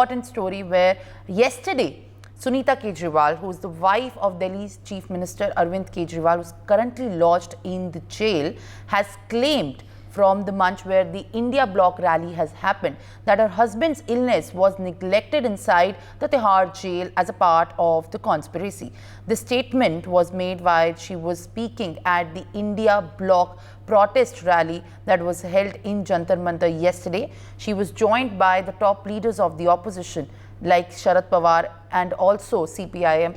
Important story where yesterday Sunita Kejriwal, who is the wife of Delhi's Chief Minister Arvind Kejriwal, who is currently lodged in the jail, has claimed from the Manch where the India Bloc rally has happened that her husband's illness was neglected inside the Tihar jail as a part of the conspiracy. The statement was made while she was speaking at the India Bloc protest rally that was held in Jantar Mantar yesterday. She was joined by the top leaders of the opposition like Sharad Pawar and also CPIM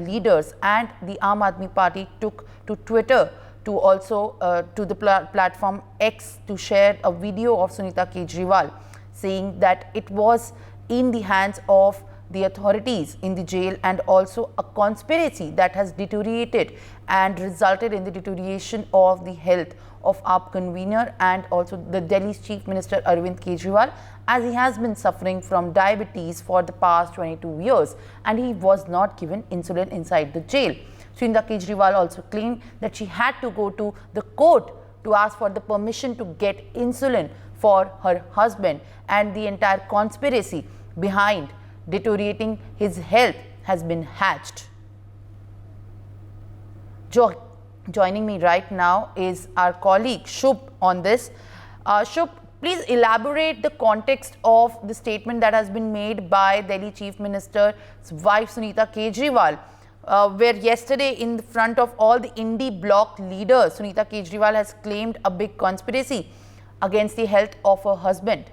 leaders, and the Aam Aadmi Party took to Twitter to also to the platform X to share a video of Sunita Kejriwal saying that it was in the hands of the authorities in the jail and also a conspiracy that has deteriorated and resulted in the deterioration of the health of AAP convener and also the Delhi's Chief Minister Arvind Kejriwal, as he has been suffering from diabetes for the past 22 years and he was not given insulin inside the jail. Sunita Kejriwal also claimed that she had to go to the court to ask for the permission to get insulin for her husband, and the entire conspiracy behind deteriorating his health has been hatched. Joining me right now is our colleague Shubh on this. Shubh, please elaborate the context of the statement that has been made by Delhi Chief Minister's wife Sunita Kejriwal, where yesterday in front of all the India Bloc leaders, Sunita Kejriwal has claimed a big conspiracy against the health of her husband.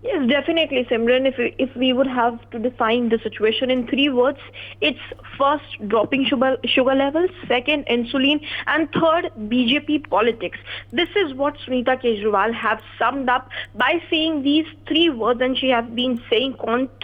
Yes, definitely, Simran. If we would have to define the situation in 3 words, it's first, dropping sugar levels, second, insulin, and third, BJP politics. This is what Sunita Kejriwal have summed up by saying these 3 words, and she has been saying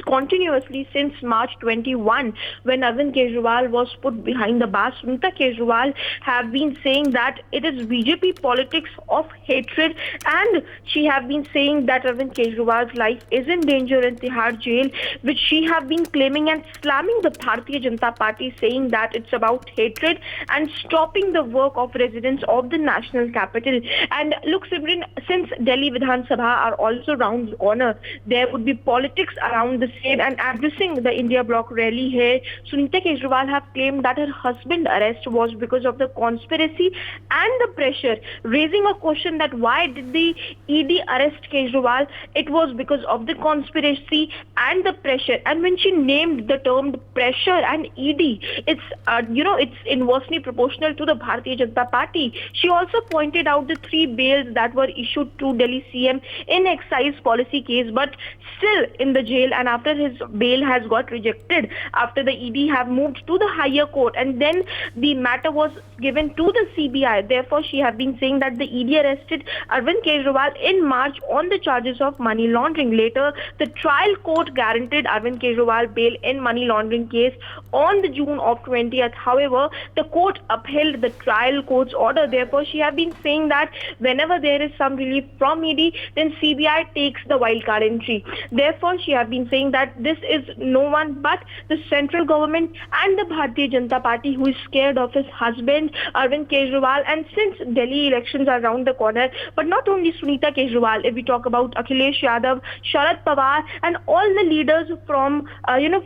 continuously since March 21, when Arvind Kejriwal was put behind the bars. Sunita Kejriwal have been saying that it is BJP politics of hatred, and she have been saying that Arvind Kejriwal life is in danger in Tihar jail, which she have been claiming and slamming the Bharatiya Janata Party, saying that it's about hatred and stopping the work of residents of the national capital. And look, Simran, since Delhi Vidhan Sabha are also around the corner, there would be politics around the same, and addressing the India Bloc rally here, Sunita Kejriwal have claimed that her husband's arrest was because of the conspiracy and the pressure, raising a question that why did the ED arrest Kejriwal? It was because of the conspiracy and the pressure. And when she named the term pressure and ED, it's it's inversely proportional to the Bharatiya Janata Party. She also pointed out the 3 bails that were issued to Delhi CM in excise policy case, but still in the jail, and after his bail has got rejected, after the ED have moved to the higher court, and then the matter was given to the CBI. Therefore, she have been saying that the ED arrested Arvind Kejriwal in March on the charges of money laundering. Later, the trial court guaranteed Arvind Kejriwal bail in money laundering case on the June of 20th. However, the court upheld the trial court's order. Therefore, she have been saying that whenever there is some relief from ED, then CBI takes the wildcard entry. Therefore, she have been saying that this is no one but the central government and the Bharatiya Janata Party who is scared of his husband, Arvind Kejriwal. And since Delhi elections are around the corner, but not only Sunita Kejriwal, if we talk about Akhilesh Yadav, Sharad Pawar, and all the leaders from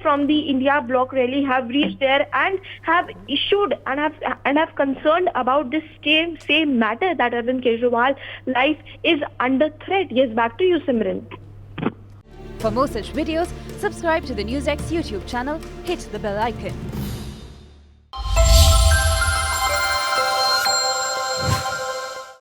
from the India Bloc rally have reached there and have issued and have concerned about this same matter, that Arvind Kejriwal life is under threat. Yes, back to you, Simran. For more such videos, subscribe to the NewsX YouTube channel, hit the bell icon.